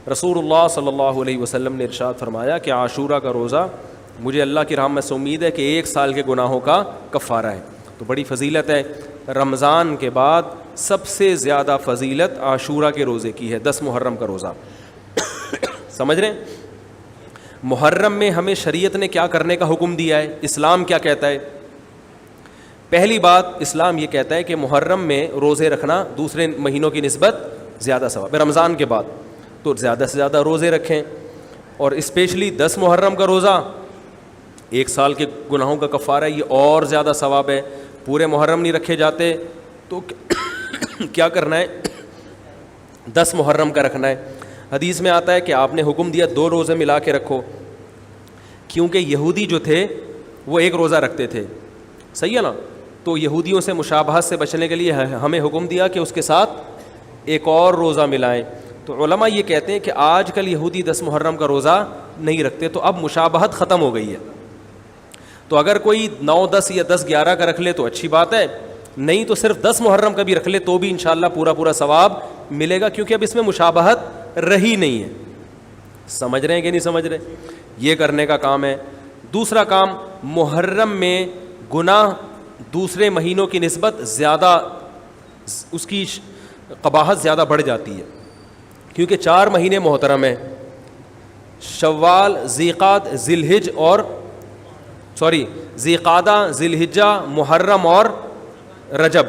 رسول اللہ صلی اللہ علیہ وسلم نے ارشاد فرمایا کہ عاشورہ کا روزہ مجھے اللہ کی رحمت سے امید ہے کہ 1 سال کے گناہوں کا کفارہ ہے. تو بڑی فضیلت ہے. رمضان کے بعد سب سے زیادہ فضیلت عاشورہ کے روزے کی ہے, 10 محرم کا روزہ. سمجھ رہے ہیں؟ محرم میں ہمیں شریعت نے کیا کرنے کا حکم دیا ہے, اسلام کیا کہتا ہے؟ پہلی بات, اسلام یہ کہتا ہے کہ محرم میں روزے رکھنا دوسرے مہینوں کی نسبت زیادہ ثواب ہے. رمضان کے بعد تو زیادہ سے زیادہ روزے رکھیں, اور اسپیشلی 10 محرم کا روزہ 1 سال کے گناہوں کا کفارہ ہے, یہ اور زیادہ ثواب ہے. پورے محرم نہیں رکھے جاتے تو کیا کرنا ہے, 10 محرم کا رکھنا ہے. حدیث میں آتا ہے کہ آپ نے حکم دیا 2 روزے ملا کے رکھو, کیونکہ یہودی جو تھے وہ 1 روزہ رکھتے تھے, صحیح ہے نا. تو یہودیوں سے مشابہت سے بچنے کے لیے ہمیں حکم دیا کہ اس کے ساتھ 1 اور روزہ ملائیں. تو علماء یہ کہتے ہیں کہ آج کل یہودی 10 محرم کا روزہ نہیں رکھتے, تو اب مشابہت ختم ہو گئی ہے. تو اگر کوئی 9, 10 یا 10, 11 کا رکھ لے تو اچھی بات ہے, نہیں تو صرف 10 محرم کا بھی رکھ لے تو بھی انشاءاللہ پورا ثواب ملے گا, کیونکہ اب اس میں مشابہت رہی نہیں ہے. سمجھ رہے ہیں کہ نہیں سمجھ رہے؟ یہ کرنے کا کام ہے. دوسرا کام, محرم میں گناہ دوسرے مہینوں کی نسبت زیادہ, اس کی قباحت زیادہ بڑھ جاتی ہے, کیونکہ 4 مہینے محترم ہیں, شوال, ذیقعد, ذیقعدہ, ذی الحجہ, محرم اور رجب.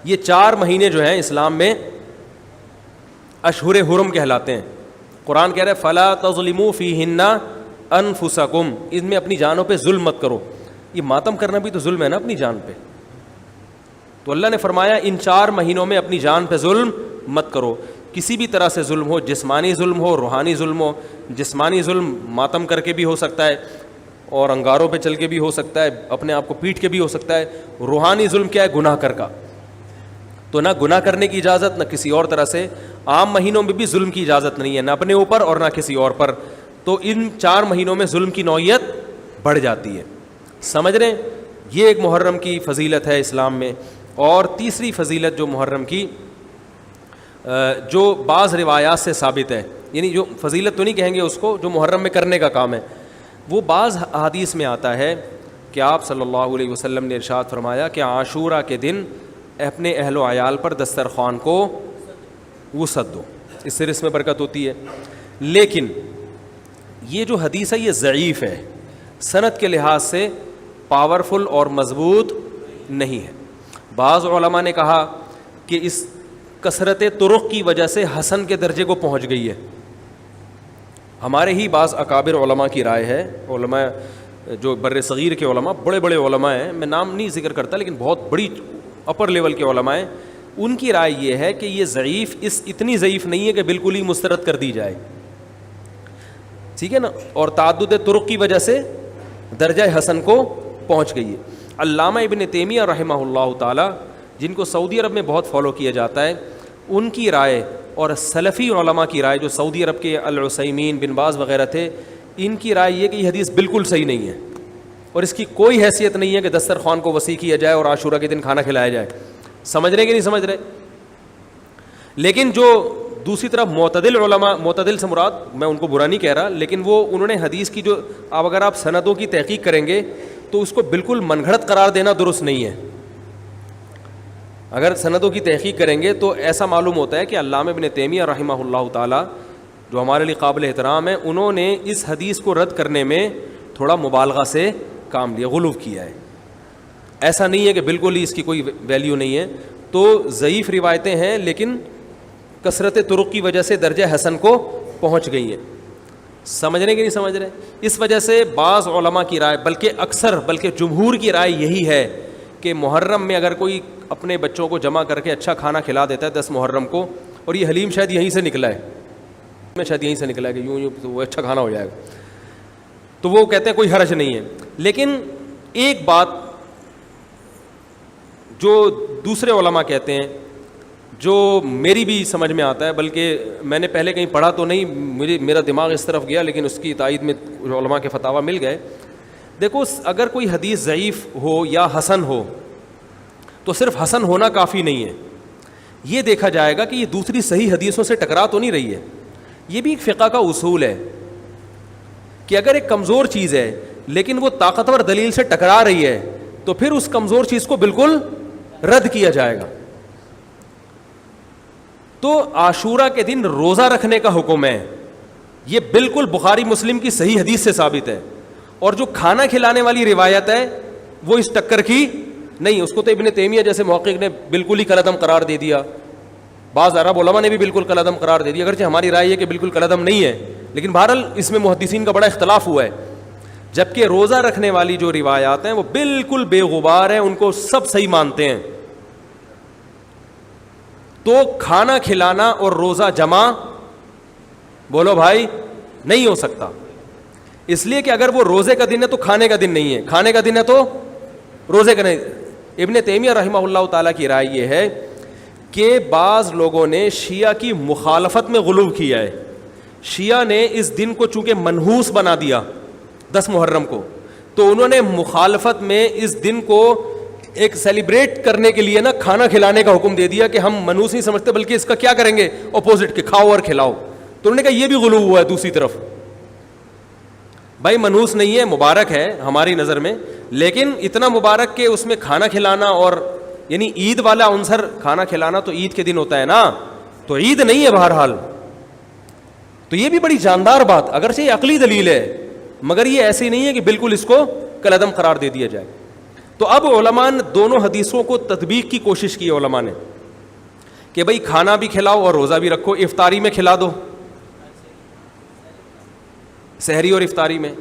یہ 4 مہینے جو ہیں اسلام میں اشہر حرم کہلاتے ہیں. قرآن کہہ رہا ہے فلا تظلموا فیہن انفسکم, ان میں اپنی جانوں پہ ظلم مت کرو. یہ ماتم کرنا بھی تو ظلم ہے نا اپنی جان پہ. تو اللہ نے فرمایا ان 4 مہینوں میں اپنی جان پہ ظلم مت کرو. کسی بھی طرح سے ظلم ہو, جسمانی ظلم ہو, روحانی ظلم ہو. جسمانی ظلم ماتم کر کے بھی ہو سکتا ہے, اور انگاروں پہ چل کے بھی ہو سکتا ہے, اپنے آپ کو پیٹ کے بھی ہو سکتا ہے. روحانی ظلم کیا ہے؟ گناہ کر کا. تو نہ گناہ کرنے کی اجازت, نہ کسی اور طرح سے. عام مہینوں میں بھی ظلم کی اجازت نہیں ہے, نہ اپنے اوپر اور نہ کسی اور پر. تو ان 4 مہینوں میں ظلم کی نوعیت بڑھ جاتی ہے. سمجھ رہے ہیں؟ یہ ایک محرم کی فضیلت ہے اسلام میں. اور تیسری فضیلت جو محرم کی, جو بعض روایات سے ثابت ہے, یعنی جو فضیلت تو نہیں کہیں گے اس کو, جو محرم میں کرنے کا کام ہے, وہ بعض احادیث میں آتا ہے کہ آپ صلی اللہ علیہ وسلم نے ارشاد فرمایا کہ عاشورہ کے دن اپنے اہل و عیال پر دسترخوان کو وسعت دو, اس سے رزق میں برکت ہوتی ہے. لیکن یہ جو حدیث ہے یہ ضعیف ہے, سند کے لحاظ سے پاورفل اور مضبوط نہیں ہے. بعض علماء نے کہا کہ اس کثرت طرق کی وجہ سے حسن کے درجے کو پہنچ گئی ہے. ہمارے ہی بعض اکابر علماء کی رائے ہے, علماء جو بر صغیر کے علماء, بڑے بڑے علماء ہیں, میں نام نہیں ذکر کرتا لیکن بہت بڑی اپر لیول کے علماء ہیں, ان کی رائے یہ ہے کہ یہ ضعیف اتنی ضعیف نہیں ہے کہ بالکل ہی مسترد کر دی جائے, ٹھیک ہے نا, اور تعدد طرق کی وجہ سے درجہ حسن کو پہنچ گئی ہے. علامہ ابن تیمیہ رحمہ اللہ تعالی, جن کو سعودی عرب میں بہت فالو کیا جاتا ہے, ان کی رائے اور سلفی علماء کی رائے, جو سعودی عرب کے العثیمین, بن باز وغیرہ تھے, ان کی رائے یہ کہ یہ حدیث بالکل صحیح نہیں ہے, اور اس کی کوئی حیثیت نہیں ہے کہ دسترخوان کو وسیع کیا جائے اور عاشورہ کے دن کھانا کھلایا جائے. سمجھ رہے کہ نہیں سمجھ رہے؟ لیکن جو دوسری طرف معتدل علماء, معتدل سے مراد میں ان کو برا نہیں کہہ رہا, لیکن وہ انہوں نے حدیث کی جو اگر آپ سندوں کی تحقیق کریں گے تو اس کو بالکل من گھڑت قرار دینا درست نہیں ہے. اگر سندوں کی تحقیق کریں گے تو ایسا معلوم ہوتا ہے کہ علامہ ابن تیمیہ رحمہ اللہ تعالی, جو ہمارے لیے قابل احترام ہے, انہوں نے اس حدیث کو رد کرنے میں تھوڑا مبالغہ سے کام لیا, غلو کیا ہے. ایسا نہیں ہے کہ بالکل ہی اس کی کوئی ویلیو نہیں ہے. تو ضعیف روایتیں ہیں لیکن کثرت طرق کی وجہ سے درجہ حسن کو پہنچ گئی ہیں. سمجھ رہے کہ نہیں سمجھ رہے؟ اس وجہ سے بعض علماء کی رائے, بلکہ جمہور کی رائے یہی ہے کہ محرم میں اگر کوئی اپنے بچوں کو جمع کر کے اچھا کھانا کھلا دیتا ہے 10 محرم کو, اور یہ حلیم شاید یہیں سے نکلا ہے, شاید یہیں سے نکلا ہے کہ یوں وہ اچھا کھانا ہو جائے گا, تو وہ کہتے ہیں کوئی حرج نہیں ہے. لیکن ایک بات جو دوسرے علماء کہتے ہیں, جو میری بھی سمجھ میں آتا ہے, بلکہ میں نے پہلے کہیں پڑھا تو نہیں, میرا دماغ اس طرف گیا, لیکن اس کی تائید میں علماء کے فتاویٰ مل گئے. دیکھو, اگر کوئی حدیث ضعیف ہو یا حسن ہو تو صرف حسن ہونا کافی نہیں ہے. یہ دیکھا جائے گا کہ یہ دوسری صحیح حدیثوں سے ٹکرا تو نہیں رہی ہے. یہ بھی ایک فقہ کا اصول ہے کہ اگر ایک کمزور چیز ہے لیکن وہ طاقتور دلیل سے ٹکرا رہی ہے تو پھر اس کمزور چیز کو بالکل رد کیا جائے گا. تو عاشورہ کے دن روزہ رکھنے کا حکم ہے, یہ بالکل بخاری مسلم کی صحیح حدیث سے ثابت ہے. اور جو کھانا کھلانے والی روایت ہے وہ اس ٹکر کی نہیں, اس کو تو ابن تیمیہ جیسے محقق نے بالکل ہی کالعدم قرار دے دیا, بعض عرب علماء نے بھی بالکل کالعدم قرار دے دیا, اگرچہ ہماری رائے ہے کہ بالکل کالعدم نہیں ہے, لیکن بہرحال اس میں محدثین کا بڑا اختلاف ہوا ہے. جبکہ روزہ رکھنے والی جو روایات ہیں وہ بالکل بے غبار ہیں, ان کو سب صحیح مانتے ہیں. تو کھانا کھلانا اور روزہ جمع بولو بھائی نہیں ہو سکتا, اس لیے کہ اگر وہ روزے کا دن ہے تو کھانے کا دن نہیں ہے, کھانے کا دن ہے تو روزے کا نہیں. ابن تیمیہ رحمہ اللہ تعالیٰ کی رائے یہ ہے کہ بعض لوگوں نے شیعہ کی مخالفت میں غلو کیا ہے. شیعہ نے اس دن کو چونکہ منحوس بنا دیا 10 محرم کو, تو انہوں نے مخالفت میں اس دن کو ایک سیلیبریٹ کرنے کے لیے نا کھانا کھلانے کا حکم دے دیا کہ ہم منحوس نہیں سمجھتے بلکہ اس کا کیا کریں گے اپوزٹ, کہ کھاؤ اور کھلاؤ. تو انہوں نے کہا یہ بھی غلو ہوا ہے دوسری طرف. بھائی منحوس نہیں ہے, مبارک ہے ہماری نظر میں, لیکن اتنا مبارک کہ اس میں کھانا کھلانا اور یعنی عید والا عنصر کھانا کھلانا تو عید کے دن ہوتا ہے نا, تو عید نہیں ہے بہرحال. تو یہ بھی بڑی جاندار بات, اگرچہ یہ عقلی دلیل ہے مگر یہ ایسی نہیں ہے کہ بالکل اس کو کالعدم قرار دے دیا جائے. تو اب علماء نے دونوں حدیثوں کو تطبیق کی کوشش کی علماء نے کہ بھئی کھانا بھی کھلاؤ اور روزہ بھی رکھو, افطاری میں کھلا دو, سحری اور افطاری میں.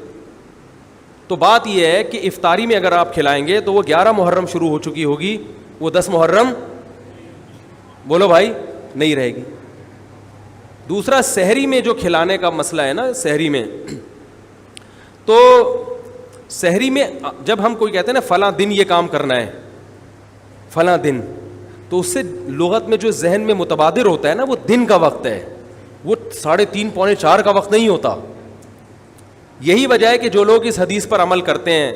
تو بات یہ ہے کہ افطاری میں اگر آپ کھلائیں گے تو وہ 11 محرم شروع ہو چکی ہوگی, وہ 10 محرم بولو بھائی نہیں رہے گی. دوسرا سحری میں جو کھلانے کا مسئلہ ہے نا, سحری میں تو سحری میں جب ہم کوئی کہتے ہیں نا فلاں دن یہ کام کرنا ہے فلاں دن, تو اس سے لغت میں جو ذہن میں متبادر ہوتا ہے نا وہ دن کا وقت ہے, وہ 3:30 پونے 4 کا وقت نہیں ہوتا. یہی وجہ ہے کہ جو لوگ اس حدیث پر عمل کرتے ہیں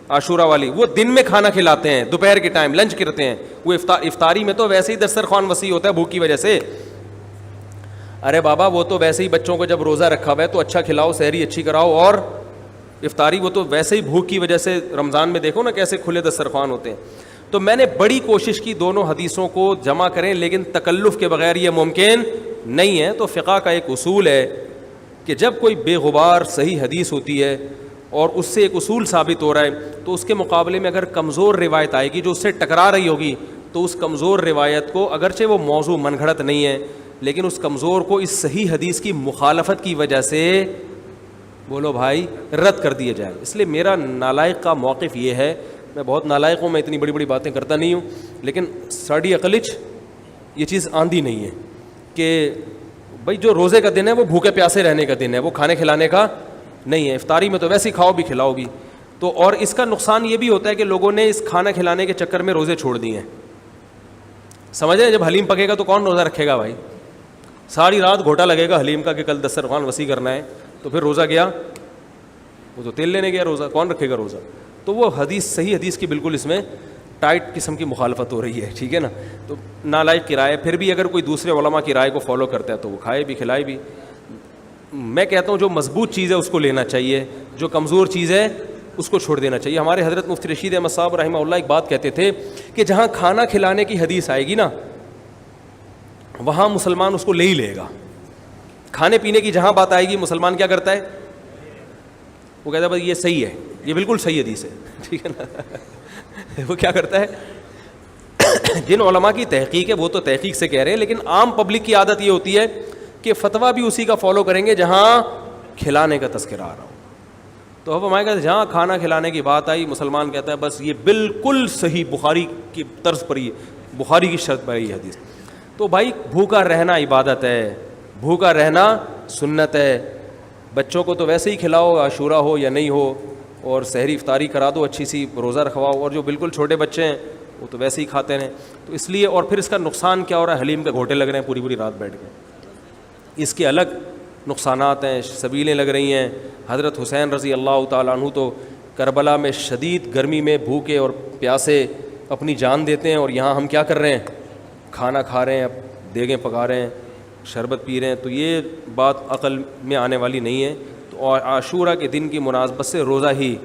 عاشورہ والی, وہ دن میں کھانا کھلاتے ہیں, دوپہر کے ٹائم لنچ کرتے ہیں. وہ افطاری میں تو ویسے ہی دسترخوان وسیع ہوتا ہے بھوک کی وجہ سے. ارے بابا وہ تو ویسے ہی بچوں کو جب روزہ رکھا ہوا ہے تو اچھا کھلاؤ, سحری اچھی کراؤ, اور افطاری وہ تو ویسے ہی بھوک کی وجہ سے. رمضان میں دیکھو نا کیسے کھلے دسترخوان ہوتے ہیں. تو میں نے بڑی کوشش کی دونوں حدیثوں کو جمع کریں, لیکن تکلف کے بغیر یہ ممکن نہیں ہے. تو فقہ کا ایک اصول ہے کہ جب کوئی بے غبار صحیح حدیث ہوتی ہے اور اس سے ایک اصول ثابت ہو رہا ہے, تو اس کے مقابلے میں اگر کمزور روایت آئے گی جو اس سے ٹکرا رہی ہوگی, تو اس کمزور روایت کو اگرچہ وہ موضوع من گھڑت نہیں ہے لیکن اس کمزور کو اس صحیح حدیث کی مخالفت کی وجہ سے بولو بھائی رد کر دیا جائے. اس لیے میرا نالائق کا موقف یہ ہے, میں بہت نالائق ہوں, میں اتنی بڑی بڑی باتیں کرتا نہیں ہوں, لیکن ساڑی عقلچ یہ چیز آندھی نہیں ہے کہ بھائی جو روزے کا دن ہے وہ بھوکے پیاسے رہنے کا دن ہے, وہ کھانے کھلانے کا نہیں ہے. افطاری میں تو ویسے ہی کھاؤ بھی کھلاؤ بھی. تو اور اس کا نقصان یہ بھی ہوتا ہے کہ لوگوں نے اس کھانا کھلانے کے چکر میں روزے چھوڑ دیے ہیں. سمجھ رہے ہیں, جب حلیم پکے گا تو کون روزہ رکھے گا بھائی, ساری رات گھوٹا لگے گا حلیم کا کہ کل دسترخوان وسیع کرنا ہے, تو پھر روزہ گیا, وہ تو تیل لینے گیا, روزہ کون رکھے گا روزہ. تو وہ حدیث صحیح حدیث کی بالکل اس میں ٹائٹ قسم کی مخالفت ہو رہی ہے, ٹھیک ہے نا. تو نالائق کی رائے, پھر بھی اگر کوئی دوسرے علماء کی رائے کو فالو کرتا ہے تو وہ کھائے بھی کھلائے بھی. میں کہتا ہوں جو مضبوط چیز ہے اس کو لینا چاہیے, جو کمزور چیز ہے اس کو چھوڑ دینا چاہیے. ہمارے حضرت مفتی رشید احمد صاحب رحمہ اللہ ایک بات کہتے تھے کہ جہاں کھانا کھلانے کی حدیث آئے گی نا وہاں مسلمان اس کو لے ہی لے گا. کھانے پینے کی جہاں بات آئے گی مسلمان کیا کرتا ہے, وہ کہتا ہے بھائی یہ صحیح ہے, یہ بالکل صحیح حدیث ہے, ٹھیک ہے نا. وہ کیا کرتا ہے, جن علماء کی تحقیق ہے وہ تو تحقیق سے کہہ رہے ہیں, لیکن عام پبلک کی عادت یہ ہوتی ہے کہ فتویٰ بھی اسی کا فالو کریں گے جہاں کھلانے کا تذکرہ آ رہا ہو. تو اب ہمارے کہتے جہاں کھانا کھلانے کی بات آئی مسلمان کہتا ہے بس یہ بالکل صحیح بخاری کی طرز پر, یہ بخاری کی شرط پر یہ حدیث. تو بھائی بھوکا رہنا عبادت ہے, بھوکا رہنا سنت ہے. بچوں کو تو ویسے ہی کھلاؤ عاشورہ ہو یا نہیں ہو, اور سحری افطاری کرا دو, اچھی سی روزہ رکھواؤ, اور جو بالکل چھوٹے بچے ہیں وہ تو ویسے ہی کھاتے ہیں. تو اس لیے, اور پھر اس کا نقصان کیا ہو رہا ہے, حلیم کے گھوٹے لگ رہے ہیں پوری پوری رات بیٹھ کے, اس کے الگ نقصانات ہیں, سبیلیں لگ رہی ہیں. حضرت حسین رضی اللہ تعالیٰ عنہ تو کربلا میں شدید گرمی میں بھوکے اور پیاسے اپنی جان دیتے ہیں, اور یہاں ہم کیا کر رہے ہیں, کھانا کھا رہے ہیں، اب دیگیں پکا رہے ہیں، شربت پی رہے ہیں، تو یہ بات عقل میں آنے والی نہیں ہے. تو عاشورہ کے دن کی مناسبت سے روزہ ہی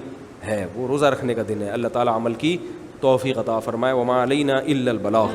ہے، وہ روزہ رکھنے کا دن ہے. اللہ تعالیٰ عمل کی توفیق عطا فرمائے. وما علینا الا البلاغ.